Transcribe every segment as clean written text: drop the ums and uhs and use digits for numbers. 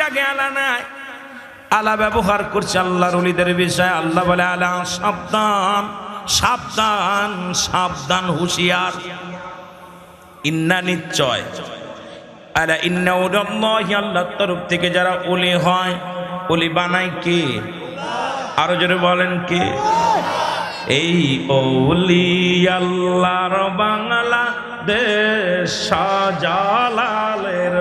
আগে আলা নাই, আলা ব্যবহার করছে আল্লাহর ওলিদের বিষয়। আল্লাহ বলে আলা সাবধান সাবধান সাবধান হুঁশিয়ার, ইন্না নিশ্চয়, আলা ইন্না উদাল্লাহি আল্লাহর তরফ থেকে যারা ওলি হয়, ওলি বানায় কে? আরো জোরে বলেন কে? এই ওলি আল্লাহর বাংলা দেশ শাহজালালের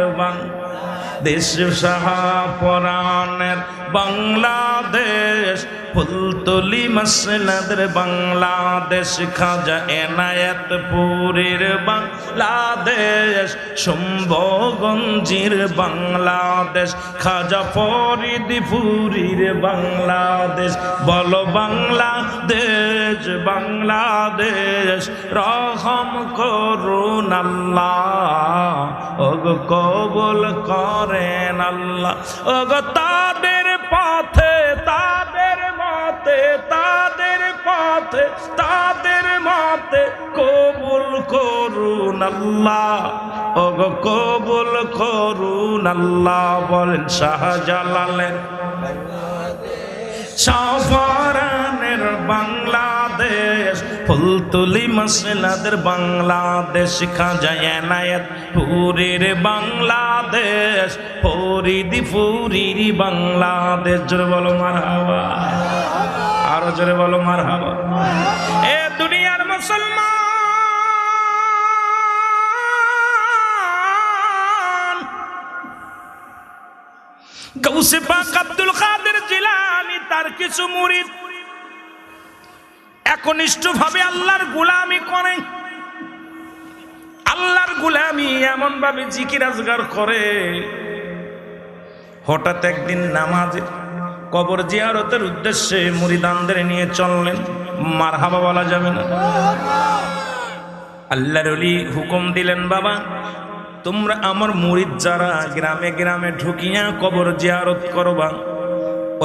দেশ শাহপরানের বাংলাদেশ, ফুলতলি মসনদের বাংলাদেশ, খাজা এনায়েতপুরীর বাংলাদেশ, শম্ভুগঞ্জের বাংলাদেশ, খাজা ফরিদপুরীর বাংলাদেশ। বলো বাংলাদেশ বাংলাদেশ, রহম করুন আল্লাহ, ওগো কবুল করেন আল্লাহ। ওগো তাদের পথে তাদের মতে তাদের পথে তাদের মতে কবুল করুন আল্লাহ, ওগো কবুল করুন আল্লাহ। বলেন শাহজালালের শাহপরানের বাংলাদেশ, ফুলতলি মসনদের বাংলাদেশ, খাজা এনায়েতপুরীর বাংলাদেশ, ফরিদপুরীর বাংলাদেশ। জোরে বলো মারহাবা, আরো জোরে বলো মারহাবা। এ দুনিয়ার মুসলমান, গাউসে পাক আব্দুল কাদের জিলানী তার কিছু মুরিদ একনিষ্ঠভাবে আল্লাহর গোলামি করে, আল্লাহর গোলামি এমন ভাবে জিকির আজগার করে। হঠাৎ একদিন নামাজে কবর জিয়ারতের উদ্দেশ্যে মুরিদানদের নিয়ে চললেন। মারহাবা বলা যাবে না? আল্লাহর ওলি হুকুম দিলেন, বাবা তোমরা আমার মুরিদ যারা গ্রামে গ্রামে ঢুকিয়া কবর জিয়ারত করবা,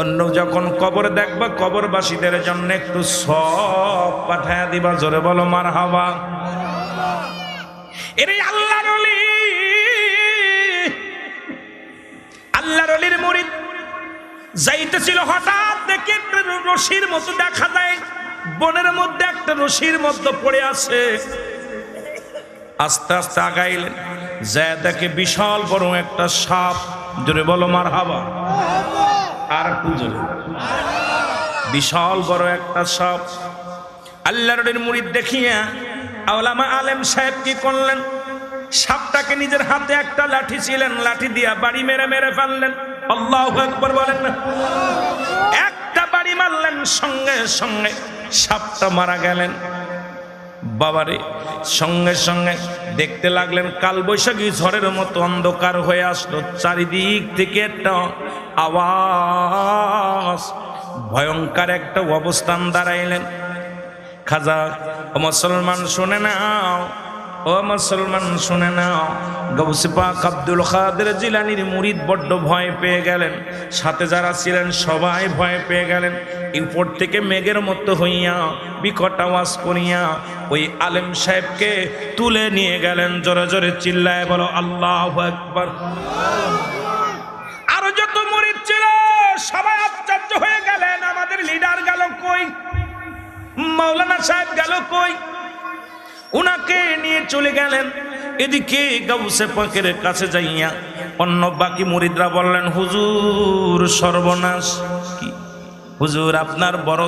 অন্য যখন কবর দেখবা কবরবাসীদের জন্য একটু সব পাঠায়া দিবা। জোরে বলো মারহাবা। এরে আল্লাহর ওলি, আল্লাহর ওলির মুরিদ যাইতেছিল, হঠাৎ দেখে একটা রশির মতো দেখা যায়, বনের মধ্যে একটা রশির মধ্যে পড়ে আছে। আস্তে আস্তে আগাইলেন, যা দেখে বিশাল বড় একটা সাপ। জোরে বলো মারহাবা। আর পুজোর বিশাল বড় একটা সাপ। আল্লাহর মুরিদ দেখিয়া আওলামা আলেম সাহেব কি করলেন, সাপটাকে নিজের হাতে একটা লাঠি ছিলেন, লাঠি দিয়া বাড়ি মেরে মেরে ফেললেন। আল্লাহু আকবার বলেন না? একটা বাড়ি মারলেন, সঙ্গে সঙ্গে সাপটা মারা গেলেন। বাবারে, সঙ্গে সঙ্গে দেখতে লাগলেন কালবৈশাখী ঝড়ের মতো অন্ধকার হয়ে আসলো, চারিদিক থেকে একটা আওয়াজ, ভয়ঙ্কর একটা অবস্থান দাঁড়াইলেন। খাজা ও মুসলমান শুনে নাও, ও মুসলমান শুনে নাও, গাউসে পাক আব্দুল কাদের জিলানীর মুরিদ বড্ড ভয় পেয়ে গেলেন, সাথে যারা ছিলেন সবাই ভয় পেয়ে গেলেন। এরপর থেকে মেঘের মতো হইয়া বিকট আওয়াজ করিয়া ওই আলেম সাহেবকে তুলে নিয়ে গেলেন। জোরে জোরে চিল্লায় বলো আল্লাহু আকবার। আরো যত মুরিদ ছিল সবাই আশ্চর্য হয়ে গেলেন, আমাদের লিডার গেল কই, মাওলানা সাহেব গেল কই? উনাকে নিয়ে চলে গেলেন। এদিকে গাউসে পাকের কাছে যাইয়া অন্য বাকি মুরিদরা বললেন, হুজুর সর্বনাশ। কি হুজুর? আপনার বড়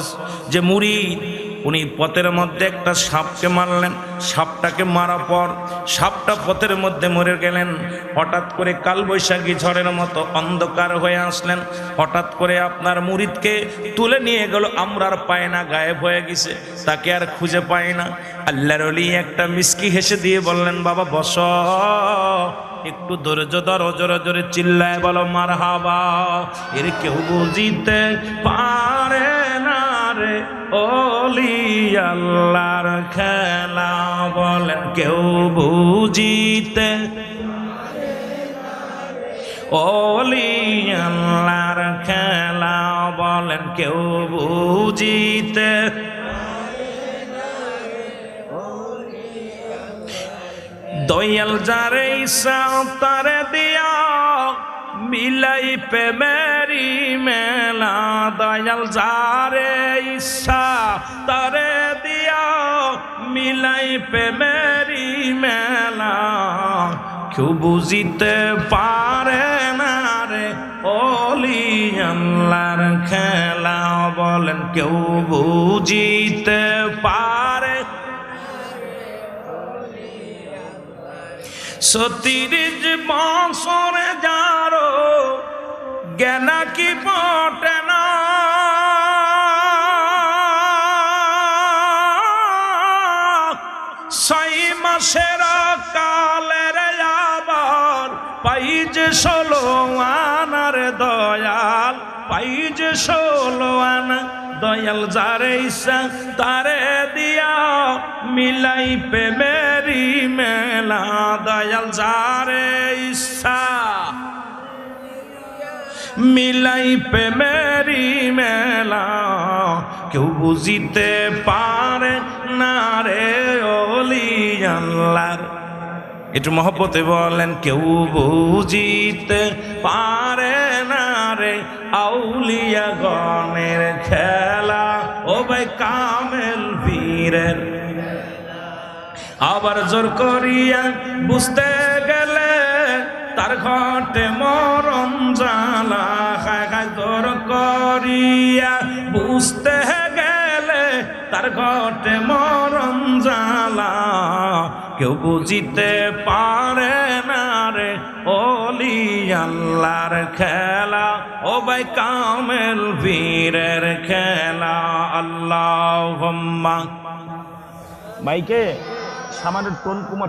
যে মুরিদ উনি পথের মধ্যে একটা সাপকে মারলেন, সাপটাকে মারার পর সাপটা পথের মধ্যে মরে গেলেন। হঠাৎ করে কালবৈশাখী ঝড়ের মতো অন্ধকার হয়ে আসলেন, হঠাৎ করে আপনার মুরিদকে তুলে নিয়ে গেল, আমরা আর পায় না, গায়েব হয়ে গেছে, তাকে আর খুঁজে পায় না। আল্লাহর ওলি একটা মিষ্টি হেসে দিয়ে বললেন, বাবা বস, একটু ধৈর্য ধরো। জোরে জোরে চিল্লায় বলো মারহাবা। এর কেউ বুঝিতে পারে না রে ওলি আল্লাহর খেলা, বলেন কেউ বুঝিতে ওলি আল্লাহর খেলা, বলেন কেউ বুঝিতে। দয়াল যারে ইচ্ছা তারে দিয়া মিলাই প্রেমেরি মেলা দয়াল যারে ইচ্ছা তারে দিয়া মিলাই প্রেমেরি মেলা কেউ বুঝিতে পারে না রে ওলি আল্লাহর খেলা বলেন কেউ বুঝিতে পারে ৩০ বছরে যারো জ্ঞানা কি পটে না ছয় মাসের কালের আবার পাইজে ১৬ আনার দয়াল পাইজে ১৬ আনা দয়াল যারে ইচ্ছা তারে দিয়া মিলাই প্রেমেরি মেলা দয়াল যারে ইচ্ছা মিলাই প্রেমেরি মেলা কেউ বুঝিতে পারে না রে ওলি আল্লাহর একটু মহব্বতে বলেন কেউ বুঝিতে পারে না রে আউলিয়া গণের খেলা ও ভাই কামেল বীরের আবার জোর করিয়া বুঝতে গেলে তার ঘটে মরণ জ্বালা খায় খায় জোর করিয়া বুঝতে গেলে তার ঘটে মরণ জ্বালা কেউ বুঝিতে পারে না রে ওলি আল্লাহর খেলা ও ভাই কামেল বীরের খেলা আল্লাহুম্মা মাইকে সামান্য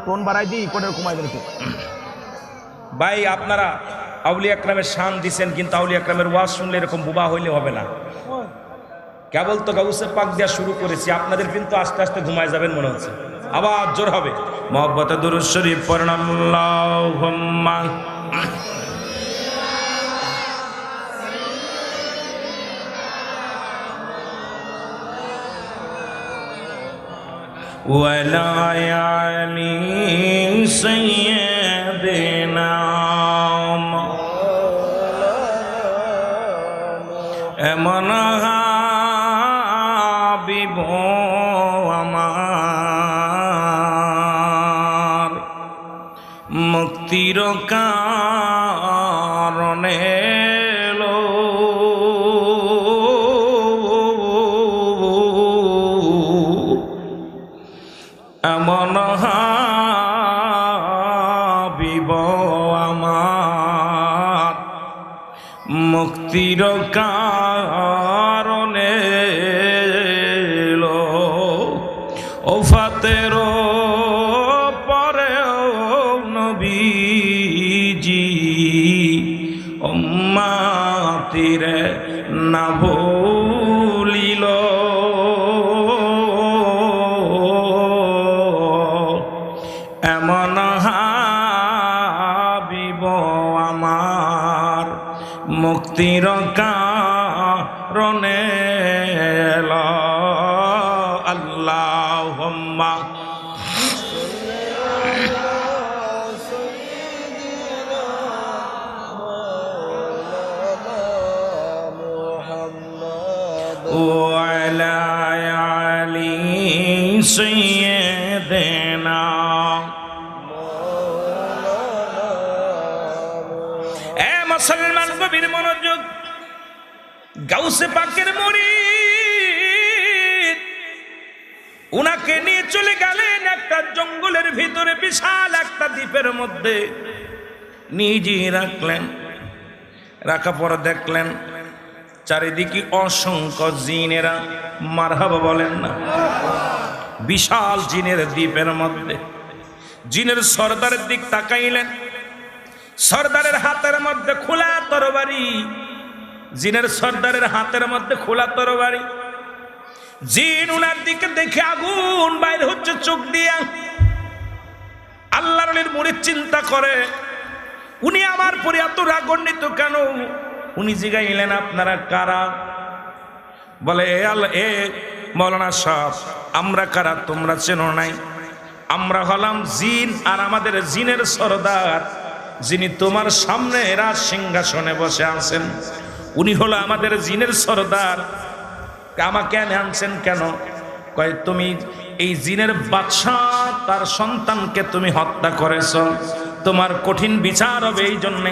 টোন বাড়াই দিই কোনের কমাই দেন ভাই আপনারা আউলিয়া একরামের শান দিছেন কিন্তু আউলিয়া একরামের ওয়াজ শুনলে এরকম বুবা হইলে হবে না কেবল তো গাউসে পাক দেওয়া শুরু করেছি আপনাদের কিন্তু আস্তে আস্তে ঘুমায় যাবেন মনে হচ্ছে আবার জোর হবে মহব্বতে দুরূদ শরীফ পড়েন আল্লাহুম্মা ওয়ালা আলি সাইয়্যিদিনা এমন হাবিব আমার মুক্তির কারণে লো এমন হাবিব আমার মুক্তির কারণে লো ওফাতের পরে নবীজি উম্মতিরে না ভুলিল এমন হাবিব আমার মুক্তির কারণে আল্লাহুম্মা ওয়ালা আলি সাইয়্যিদিনা মুসলমান গভীর মনোযোগ গাউসে পাকের মুরিদ উনাকে নিয়ে চলে গেলেন একটা জঙ্গলের ভিতরে বিশাল একটা দ্বীপের মধ্যে নিজে রাখলেন রাখা পরে দেখলেন চারিদিকে অসংখ্য জিনেরা মারহাবা বলেন না বিশাল জিনের দ্বীপের মধ্যে জিনের সর্দারের দিক তাকাইলেন সর্দারের হাতের মধ্যে খোলা তরবারি জিনের সর্দারের হাতের মধ্যে খোলা তরবারি জিন উনার দিকে দেখে আগুন বাইর হচ্ছে চোখ দিয়া আল্লাহর ওলির মুরিদ চিন্তা করে উনি আমার পরে এত রাগান্বিত কেন উনি জিগাইলেন আপনারা কারা বলে এ মৌলানা সাহেব আমরা কারা তোমরা চেনো নাই আমরা হলাম জিন আর আমাদের জিনের সর্দার যিনি তোমার সামনে রাজ সিংহাসনে বসে আছেন, উনি হলো আমাদের জিনের সরদার। আমাকে এনে আনছেন কেন? কয় তুমি এই জিনের বাদশাহ তার সন্তানকে তুমি হত্যা করেছ, তোমার কঠিন বিচার হবে, এই জন্যে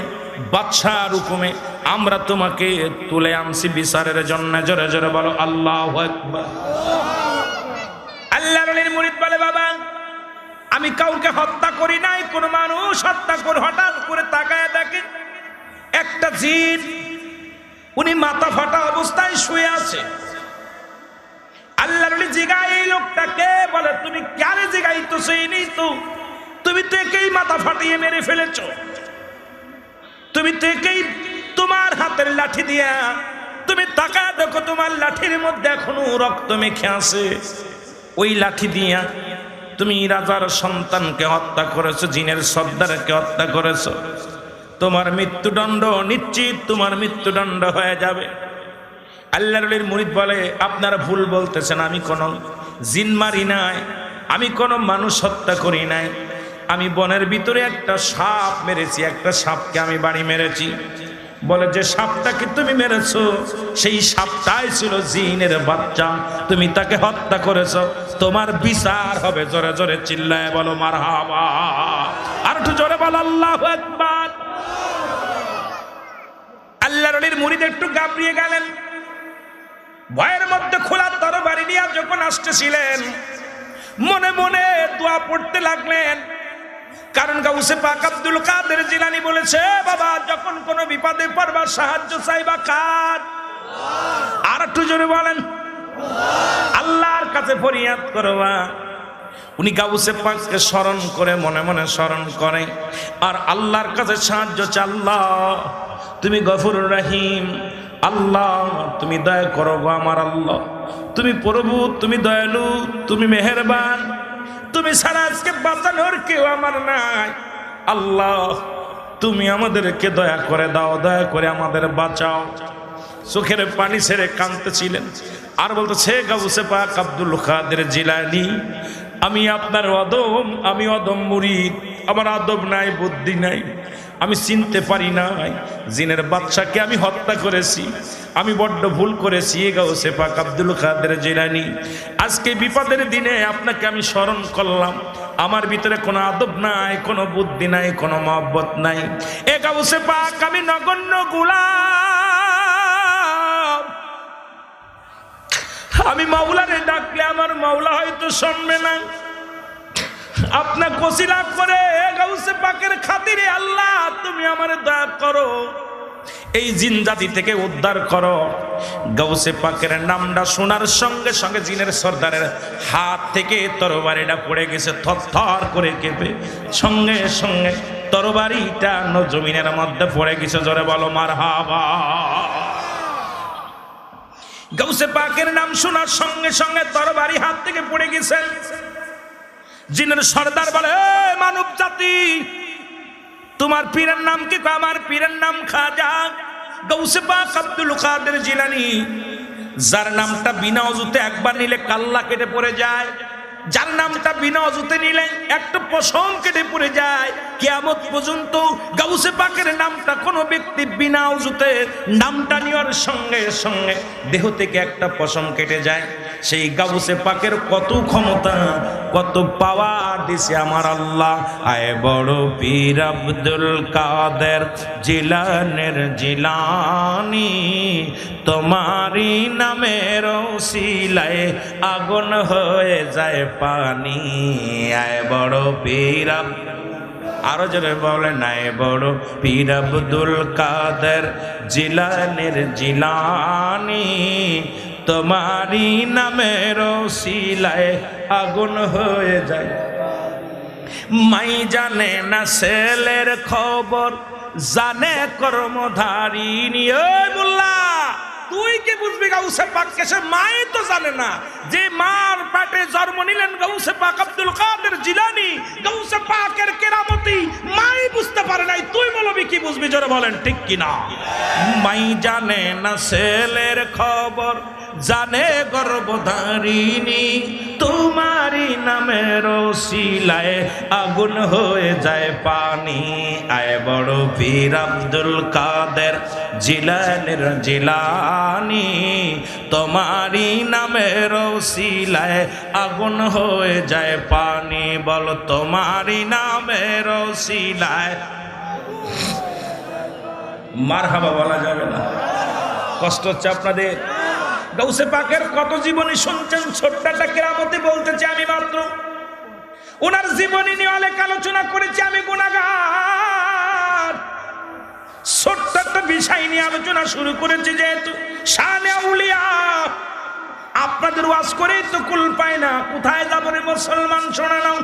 বাদশার হুকুমে আমরা তোমাকে তুলে আনছি বিচারের জন্য। জোরে জোরে বলো আল্লাহু আকবার। আল্লাহর ওলির মুরিদ বলে, বাবা আমি কাউকে হত্যা করি নাই, কোন মানুষ হত্যা করে হঠাৎ করে তাকায় দেখে একটা জিন, উনি মাথা ফাটা অবস্থায় শুয়ে আছে। আল্লাহর ওলি জিগায় এই লোকটাকে, বলে তুমি কেন জিগাইতো? সেই নেই তো, তুমি তো একেই মাথা ফাটিয়ে মেরে ফেলেছ, তুমি তো একেই তোমার হাতের লাঠি দিয়া তুমি তাকায় দেখো তোমার লাঠির মধ্যে এখনো রক্ত মেখে আছে, ওই লাঠি দিয়া তুমি রাজার সন্তানকে হত্যা করেছো, জিনের সর্দারকে হত্যা করেছো, তোমার মৃত্যুদণ্ড নিশ্চিত, তোমার মৃত্যুদণ্ড হয়ে যাবে। আল্লাহর ওলির মুরিদ বলে, আপনারা ভুল বলতেছেন, আমি কোনো জিন মারি নাই, আমি কোনো মানুষ হত্যা করি নাই, আমি বনের ভিতরে একটা সাপ মেরেছি, একটা সাপকে আমি বাড়ি মেরেছি। বলে, যে সাপটাকে তুমি মেরেছো সেই সাপটাই ছিল জিনের বাচ্চা, তুমি তাকে হত্যা করেছো, তোমার বিচার হবে। জোরে জোরে চিল্লায় বলো মারহাবা। আর একটু জোরে বলো আল্লাহু আকবার। আল্লাহর ওলির মুরিদ একটু ঘাবড়িয়ে গেলেন, ভয়ের মধ্যে খোলা তরবারি নিয়ে যখন আসতেছিলেন মনে মনে দোয়া পড়তে লাগলেন। কারণ গাউসে পাক আব্দুল কাদের জিলানী বলেছে, বাবা যখন কোনো বিপদে পড়বা সাহায্য চাইবা কার? আর একটু জোরে বলেন, আল্লাহর কাছে ফরিয়াদ করবা। উনি গাউসে পাককে স্মরণ করে মনে মনে স্মরণ করে আর আল্লাহর কাছে সাহায্য চায়। আল্লাহ তুমি গফুরুর রহিম, আল্লাহ তুমি দয়া করো গো আমার আল্লাহ, তুমি প্রভু, তুমি দয়ালু, তুমি মেহেরবান, তুমি ছাড়া আজকে বাঁচানোর কেউ আমার নাই। আল্লাহ তুমি আমাদেরকে দয়া করে দাও, দয়া করে আমাদের বাঁচাও। চোখের পানি ছেড়ে কাঁদতেছিলেন আর বলতেছে, গাউসে পাক আব্দুল কাদের জিলানী, আমি আপনার অদম, আমি অদম মুরিদ, আমার আদব নাই, বুদ্ধি নাই, আমি চিনতে পারি নাই জিনের বাদশাকে আমি হত্যা করেছি, আমি বড্ড ভুল করেছি। গাউসে পাক আব্দুল কাদের জিলানী, আজকে বিপদের দিনে আপনাকে আমি স্মরণ করলাম, আমার ভিতরে কোনো আদব নাই, কোনো বুদ্ধি নাই, কোনো মহব্বত নাই। এ গাউসে পাক আমি নগণ্য গোলাম, আমি মাওলারে ডাকলে আমার মাওলা হয়তো শুনবে না, আপনাকে ওসিলা করে গাউসে পাকের খাতিরে আল্লাহ তুমি আমারে দয়া করো, এই জিন জাতি থেকে উদ্ধার করো। গাউসে পাকের নামটা শোনার সঙ্গে সঙ্গে জিনের সর্দারের হাত থেকে তরবারিটা পড়ে গেছে, থরথর করে কেঁপে, সঙ্গে সঙ্গে তরবারিটা জমিনের মধ্যে পড়ে গেছে। জোরে বলো মারহাবা। গাউসে পাকের নাম শোনার সঙ্গে সঙ্গে তরবারি হাত থেকে পড়ে গেছে। জিনের সর্দার বলে, মানব জাতি তোমার পীরের নাম কি? আমার পীরের নাম খাজা গাউসে পাক আব্দুল কাদের জিলানী, যার নামটা বিনা অজুতে একবার নিলে কাল্লা কেটে পড়ে যায়, যার নামটা বিনা অজুতে নিলে একটা পশম কেটে পড়ে যায়। কিয়ামত পর্যন্ত গাউসে পাকের নামটা কোনো ব্যক্তি বিনা অজুতে নামটা নেওয়ার সঙ্গে সঙ্গে দেহ থেকে একটা পশম কেটে যায়। সেই গাউসে পাকের কত ক্ষমতা, কত পাওয়ার দিছে আমার আল্লাহ। আয় বড় পীর আব্দুল কাদের জিলানের জিলানী, তোমারি নামের ওসিলায় আগুন হয়ে যায় পানি। আয় বড় পীর, আরো জোরে বলেন, আয় বড় পীর আব্দুল কাদের জিলানের জিলানী, তোমারি নামের ওসিলায় আগুন হয়ে যায়। মাই জানে না ছেলের খবর, জানে কর্মধারিণী। ওই মোল্লা তুই কি বুঝবি গাউসে পাককে? সে মাই তো জানে না, যে মার পেটে জন্ম নিলেন গাউসে পাক আব্দুল কাদের জিলানী, গাউসে পাকের কেরামতি মাই বুঝতে পারে নাই, তুই বলবি কি বুঝবি? জোরে বলেন ঠিক কিনা? মাই জানে না ছেলের খবর, জানে গর্ভধারিণী তোমারি নামের ওসিলায় আগুন হয়ে যায় পানি। আয় বড় পীর আব্দুল কাদের জিলানীর জিলানী তোমারি নামের ওসিলায় আগুন হয়ে যায় পানি। বল তোমারি নামের ওসিলায়। মারহাবা বলা যাবে না, কষ্ট হচ্ছে আপনাদের। গাউসে পাকের কত জীবনী শুনছেন, ছোট্ট একটা কেরামতি বলতেছি আমি মাত্র। ওনার জীবনী নিয়ে অনেক আলোচনা করেছি আমি, গুনাহগার। ছোট্ট একটা বিষয় নিয়ে আলোচনা শুরু করেছি, যেহেতু শানে আউলিয়া। আপনাদের ওয়াজ করেই তো কুল পায় না, কোথায় যাবো রে মুসলমান, শোনা নাও।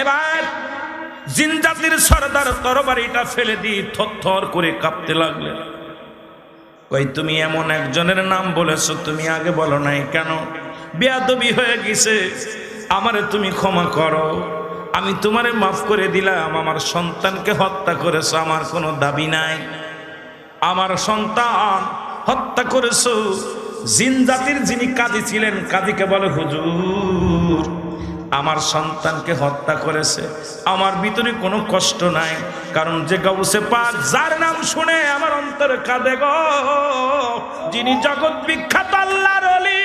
এবার জিন জাতির সরদার তরবারিটা ফেলে দিয়ে থরথর করে কাঁপতে লাগলেন। কই তুমি এমন একজনের নাম বলেছো, তুমি আগে বলো নাই কেন? বেয়াদবি হয়ে গেছে, আমারে তুমি ক্ষমা করো, আমি তোমারে মাফ করে দিলাম। আমার সন্তানকে হত্যা করেছো, আমার কোনো দাবি নাই। আমার সন্তান হত্যা করেছো। জিন জাতির যিনি কাজী ছিলেন, কাজীকে বলে হুজুর আমার সন্তানকে হত্যা করেছে, আমার ভিতরে কোনো কষ্ট নাই, কারণ যে গাউসে পাক যার নাম শুনে আমার অন্তরে কাঁদে গো, যিনি জগৎ বিখ্যাত আল্লাহর ওলি,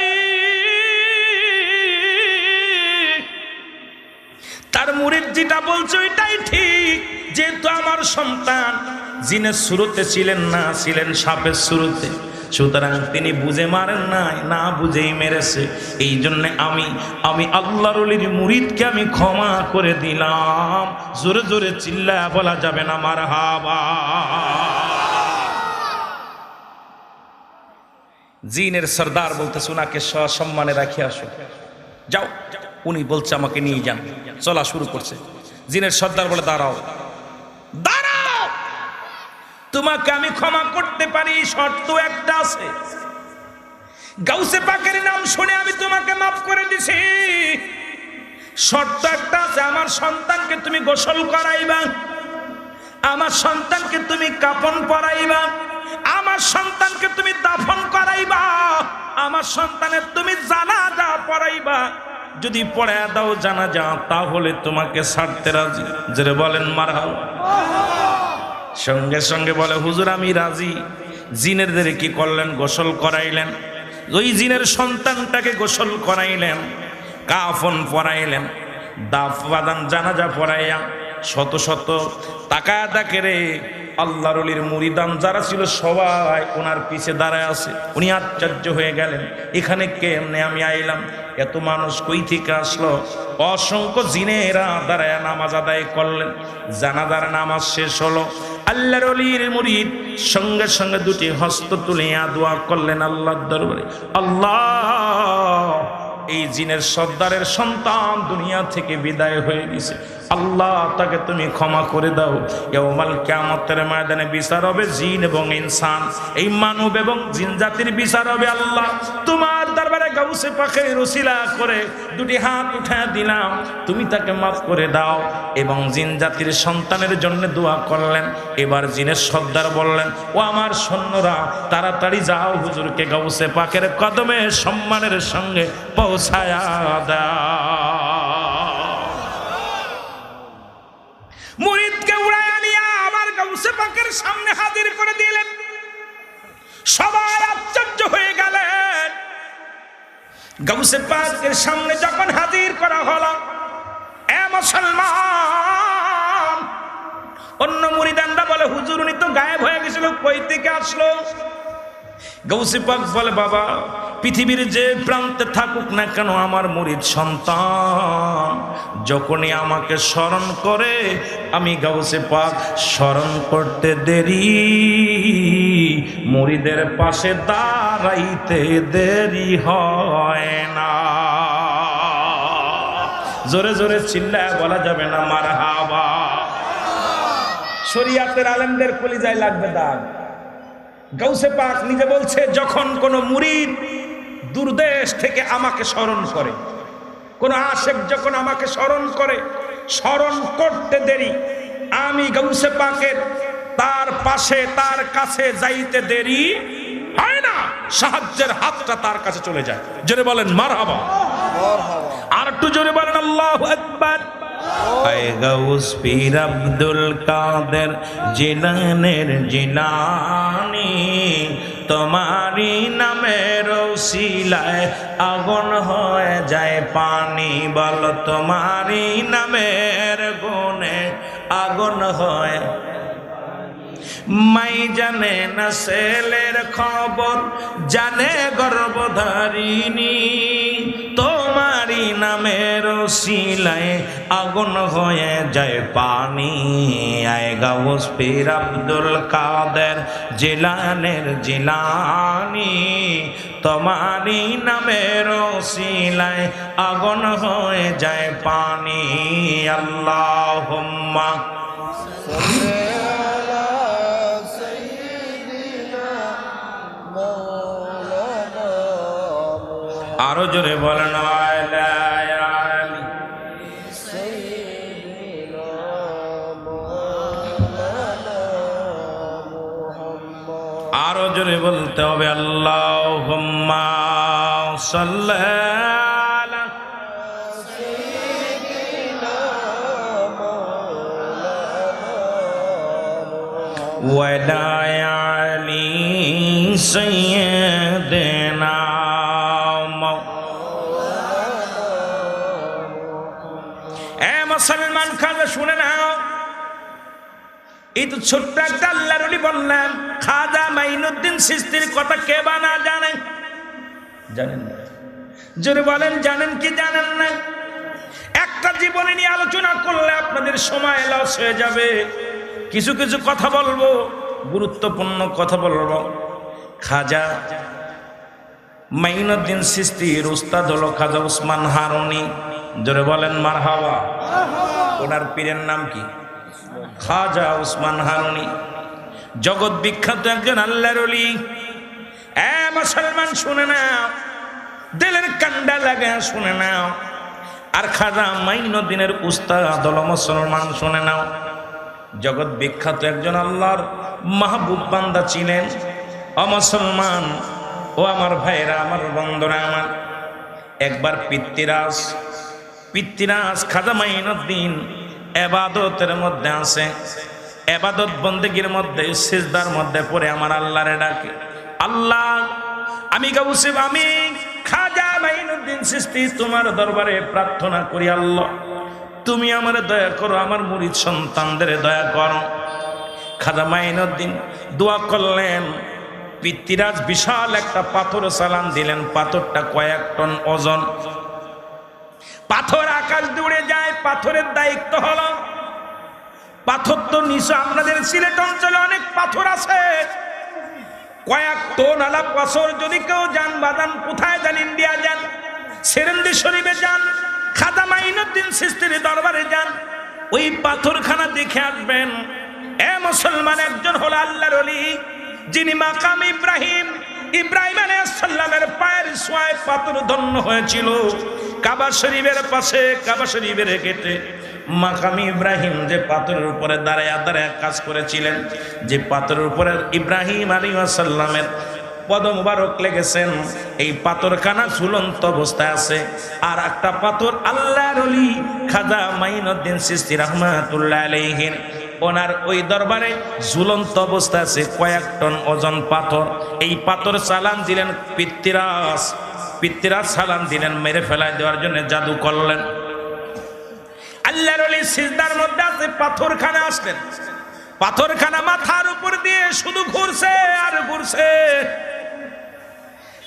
তার মুরিদ যেটা বলছে ওইটাই ঠিক। যেহেতু আমার সন্তান জিনের শুরুতে ছিলেন না, ছিলেন সাপের শুরুতে, সুতরাং তিনি বুঝে মারেন নাই, না বুঝেই মেরেছে। এই জন্য আমি আল্লাহর ওলির মুরিদকে আমি ক্ষমা করে দিলাম। জোরে জোরে চিল্লায়া বলা যাবে না মারহাবা। জিনের সরদার বলতেছে ওনাকে সসম্মানে রাখি আসো, যাও। উনি বলছে আমাকে নিয়ে যান, চলা শুরু করছে। জিনের সর্দার বলে দাঁড়াও দাঁড়াও, তোমাকে আমি ক্ষমা করতে পারি, শর্ত একটা আছে। গাউসে পাকের নাম শুনে আমি তোমাকে মাফ করে দিছি, শর্ত একটা আছে, আমার সন্তানকে তুমি গোসল করাইবা, আমার সন্তানকে তুমি কাফন পরাইবা, আমার সন্তানকে তুমি দাফন করাইবা, আমার সন্তানের তুমি জানাজা পড়াইবা। যদি পড়ায় দাও জানাজা, তাহলে তোমাকে ছাড়তে রাজি। যারা বলেন মারহাবা। সঙ্গে সঙ্গে বলে হুজুর আমি রাজি। জিনেরদের কি করলেন? গোসল করাইলেন। ওই জিনের সন্তানটাকে গোসল করাইলেন, কাফন পরাইলেন, দাফন জানাজা পড়াইয়া শত শত টাকা দাকে রে আল্লাহর ওলির মুরিদান যারা ছিল সবাই ওনার পিছে দাঁড়ায় আছে। উনি আশ্চর্য হয়ে গেলেন, এখানে কেমনে আমি আইলাম, এত মানুষ কই থেকে আসলো? অসংখ্য জিনেরা দাঁড়ায় নামাজ আদায় করলেন। জানাজার নামাজ শেষ হলো, আল্লাহর ওলির মুরিদ সঙ্গে সঙ্গে দুটি হস্ত তুলিয়া দোয়া করলেন আল্লাহর দরবারে, আল্লাহ এই জিনের সর্দারের সন্তান দুনিয়া থেকে বিদায় হয়ে গেছে, আল্লাহ তাকে তুমি ক্ষমা করে দাও। ইয়াউমাল কিয়ামতের ময়দানে বিচার হবে জিন এবং ইনসান, এই মানব এবং জিন জাতির বিচার হবে। আল্লাহ তোমার দরবারে গাউসে পাকের ওসিলা করে দুটি হাত উঠায় দিলাম, তুমি তাকে মাফ করে দাও। এবং জিন জাতির সন্তানের জন্য দোয়া করলেন। এবার জিনের সর্দার বললেন, ও আমার সৈন্যরা তাড়াতাড়ি যাও, হুজুরকে গাউসে পাকের কদমে সম্মানের সঙ্গে পৌঁছায়া দাও। মুরিদকে উড়াইয়া নিয়ে আবার গাউসে পাকের সামনে হাজির করে দিলেন। সবাই আশ্চর্য হয়ে গেলেন। গাউসে পাকের সামনে যখন হাজির করা হলো, এ মুসলমান, অন্য মুরিদানরা বলে হুজুর উনি তো গায়েব হয়ে গেছিল, কই থেকে আসলো? গাউসে পাক বলে, বাবা পৃথিবীর যে প্রান্তে থাকুক না কেন, আমার মুরিদ সন্তান যখনই আমাকে স্মরণ করে, আমি গাউসে পাক স্মরণ করতে দেরি, মুরিদের পাশে দাঁড়াইতে দেরি হয় না। জোরে জোরে চিল্লায় বলা যাবে না মারহাবা। শরীয়তের আলেমদের কলিজায় লাগবে দাগ। গাউসে পাক নিজে বলছে, যখন কোন মুরিদ দূরদেশ থেকে আমাকে স্মরণ করে, কোন আশেক যখন আমাকে স্মরণ করে, স্মরণ করতে দেরি, আমি গাউসে পাকের তার পাশে তার কাছে যাইতে দেরি হয় না, সাহায্যের হাতটা তার কাছে চলে যায়। জোরে বলেন মারহাবা। আর একটু জোরে বলেন আল্লাহু আকবার। আয় গাউস পীর আব্দুল কাদের জিলানের জিলানী, তোমারি নামের ওসিলায় আগুন হয়ে যায় পানি। বল তোমারি নামের গুণে আগুন হয়। মাই জানে না ছেলের খবর, জানে গর্ভধারিণী, তোমারি নামের ওসিলায় আগুন হয়ে যায় পানি। আয় গাউস পীর আব্দুল কাদের জিলানের জিলানী, তোমারি নামের ওসিলায় আগুন হয়ে যায় পানি। আল্লাহুম্মা আরো জোরে বলেন আরো জোরে বলতে হবে আল্লাহুম্মা সাল্লি আলা ওয়া আলি সাইয়্যিদিনা। মুসলমান খাজা শুনে নাও, এই তো ছোট্ট একটা আল্লাহর ওলি বললেন, খাজা মাইনুদ্দিন চিশতির কথা কে বা না জানেন? জানেন না? জোরে বলেন জানেন কি জানেন না? একটা জীবনী নিয়ে আলোচনা করলে আপনাদের সময় লস হয়ে যাবে। কিছু কিছু কথা বলবো, গুরুত্বপূর্ণ কথা বলবো। খাজা মাইনুদ্দিন চিশতির উস্তাদ হলো খাজা উসমান হারুনি। জোরে বলেন মারহাবা। ওনার পীরের নাম কি? খাজা উসমান হারুনি, জগৎ বিখ্যাত একজন আল্লাহর ওলি। মুসলমান শুনে নাও, দিলের কান্ডা লাগা শুনে নাও। আর খাজা মাইনুদ্দিনের উস্তাদ হলো মুসলমান শুনে নাও, জগৎ বিখ্যাত একজন আল্লাহর মাহবুব বান্দা ছিলেন। মুসলমান ও আমার ভাইরা, আমার বন্ধুরা, আমার একবার পিতৃরাজ খাজা মাইনুদ্দিন এবাদতের মধ্যে আছে, এবাদত বন্দেগীর মধ্যে সিজদার মধ্যে পড়ে আমার আল্লাহরে ডাকে, আল্লাহ আমি গাউসে আমি খাজা মাইনুদ্দিন চিশতি তোমার দরবারে প্রার্থনা করি, আল্লাহ তুমি আমার দয়া করো, আমার মুরিদ সন্তানদের দয়া করো। খাজা মাইনুদ্দিন দোয়া করলেন, পিতৃরাজ বিশাল একটা পাথর চালান দিলেন, পাথরটা কয়েক টন ওজন। পাথর আকাশ দৌড়ে যায়, পাথরের দায়িত্ব হলো, পাথর তো নিচে আপনাদের সিলেট অঞ্চলে অনেক পাথর আছে, কয়েক টন আলা পাথর। যদি কেউ যান বাদান কোথায় যান, ইন্ডিয়া যান, সেরেন্দি শরীফে যান, খাজা মাইনুদ্দিন চিশতির দরবারে যান, ওই পাথরখানা দেখে আসবেন। মুসলমান একজন হলো আল্লাহর ওলি, যিনি মাকাম ইব্রাহিম আলাইহিস সালামের পায়ের ছোঁয়ায় পাথর ধন্য হয়েছিল। কাবা শরীফের পাশে, কাবা শরীফের গেটে মাকাম ইব্রাহিম যে পাথরের উপরে দাঁড়ায় দাঁড়ায় কাজ করেছিলেন, যে পাথরের উপরে ইব্রাহিম আলাইহিস সালামের পদ মুবারক লেগেছেন, এই পাথরখানা ঝুলন্ত অবস্থায় আছে। আর একটা পাথর আল্লাহর ওলি খাজা মাইনুদ্দিন চিশতি রাহমাতুল্লাহ আলাইহি ওনার ওই দরবারে ঝুলন্ত অবস্থা আছে, কয়েক টন ওজন পাথর। এই পাথর চালান দিলেন পিতৃরাজ সালাম দিলেন, মেরে ফেলায় দেওয়ার জন্য জাদু করলেন। আল্লাহর ওলি সিজদার মধ্যে আছে, পাথরখানা আসলেন, পাথরখানা মাথার উপর দিয়ে শুধু ঘুরছে আর ঘুরছে।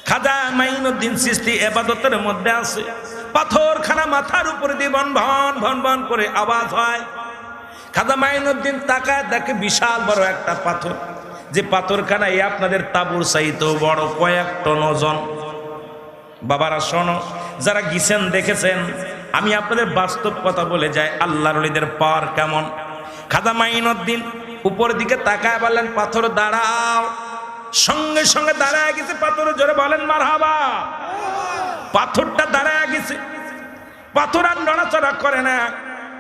খাজা মাইনুদ্দিন চিশতি ইবাদতের মধ্যে আছে, পাথরখানা মাথার উপর দিয়ে ভন ভন ভন ভন করে আওয়াজ হয়। খাজা মাইনুদ্দিন তাকায় দেখে বিশাল বড় একটা পাথর, যে পাথরখানা এই আপনাদের তাবুর চাইতেও বড়, কয়েক টন ওজন। বাবারা শোনো, যারা গিয়েছেন দেখেছেন, আমি আপনাদের বাস্তব কথা বলে যাই, আল্লাহর ওলিদের পাওয়ার কেমন। খাজা মাইনুদ্দিন উপরের দিকে তাকায় বললেন, পাথর দাঁড়াও। সঙ্গে সঙ্গে দাঁড়ায় গেছে পাথর। জোরে বলেন মারহাবা। পাথরটা দাঁড়ায় গেছে, পাথর আর নড়াচড়া করে না।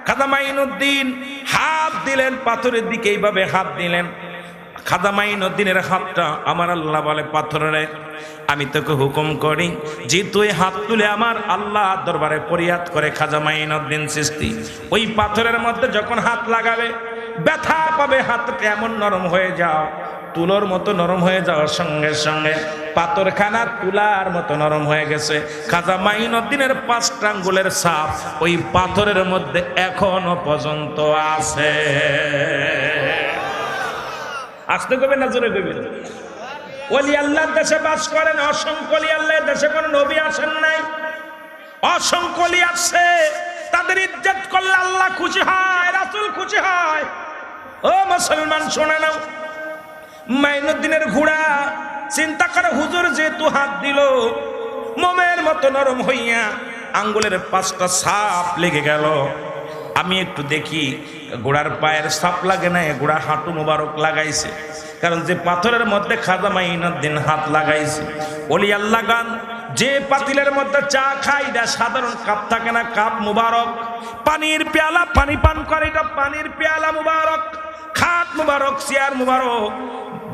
খাজা মাইনুদ্দিন হাত দিলেন পাথরের দিকে, এইভাবে হাত দিলেন, খাজা মাইনুদ্দিনের হাতটা আমার আল্লাহ বলে পাথরে, আমি তোকে হুকুম করি যে তুই হাত তুলে আমার আল্লাহ দরবারে ফরিয়াদ করে খাজা মাইনুদ্দিন চিশতি ওই পাথরের মধ্যে যখন হাত লাগাবে ব্যথা পাবে, হাতটা এমন নরম হয়ে যাও, তুলোর মতো নরম হয়ে যাওয়ার সঙ্গে সঙ্গে পাথরখানা তুলার মতো নরম হয়ে গেছে। খাজা মাইনুদ্দিনের 5টা আঙ্গুলের ছাপ ওই পাথরের মধ্যে এখনো পর্যন্ত আছে। আসতে কবে না জোরে কবে? ওলি আল্লাহর দেশে বাস করেন, অসংখ্য ওলি আল্লাহর দেশে কোনো নবী আসেন নাই, অসংখ্য ওলি আসছে, তাদের ইজ্জত করলে আল্লাহ খুশি হয়, রাসূল খুশি হয়। ও মুসলমান শোনা নাও, মাইনুদ্দিনের ঘোড়া চিন্তা করে হুজুর যেহেতু হাত দিল মোমের মতো নরম হইয়া আঙ্গুলের 5টা ছাপ লেগে গেল, আমি একটু দেখি ঘোড়ার পায়ের ছাপ লাগে না, ঘোড়া হাঁটু মোবারক লাগাইছে, কারণ যে পাথরের মধ্যে খাজা মাইনুদ্দিন হাত লাগাইছে। ওলি আল্লাহ গান যে পাতিলের মধ্যে চা খাই, এটা সাধারণ কাপ থাকে না, কাপ মুবারক, পানির পেয়ালা পানি পান করে, এটা পানির পেয়ালা মুবারক, খাট মুবারক, চেয়ার মুবারক,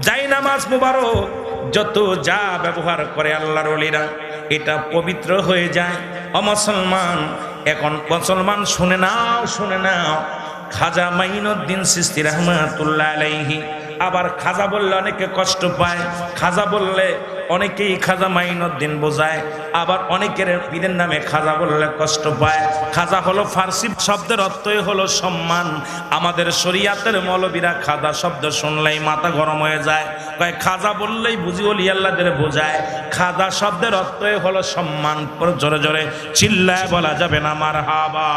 জায়নামাজ মুবারক, যত যা ব্যবহার করে আল্লাহর ওলিরা এটা পবিত্র হয়ে যায়। ও মুসলমান, এখন মুসলমান শুনে নাও, শুনে নাও, খাজা মাইনুদ্দিন চিশতি রাহমাতুল্লাহ আলাইহি, আবার খাজা বললে অনেকে কষ্ট পায়, খাজা বললে অনেকেই খাজা মাইনুদ্দিন বোঝায়, আবার অনেকের পীরের নামে খাজা বললে কষ্ট পায়। খাজা হলো ফার্সি শব্দের অর্থই হলো সম্মান। আমাদের শরীয়তের মৌলবীরা খাজা শব্দ শুনলেই মাথা গরম হয়ে যায়, কয় খাজা বললেই বুঝি ওলি আল্লাহদের বোঝায়। খাজা শব্দের অর্থই হলো সম্মান। জোরে জোরে চিল্লায় বলা যাবে না মারহাবা।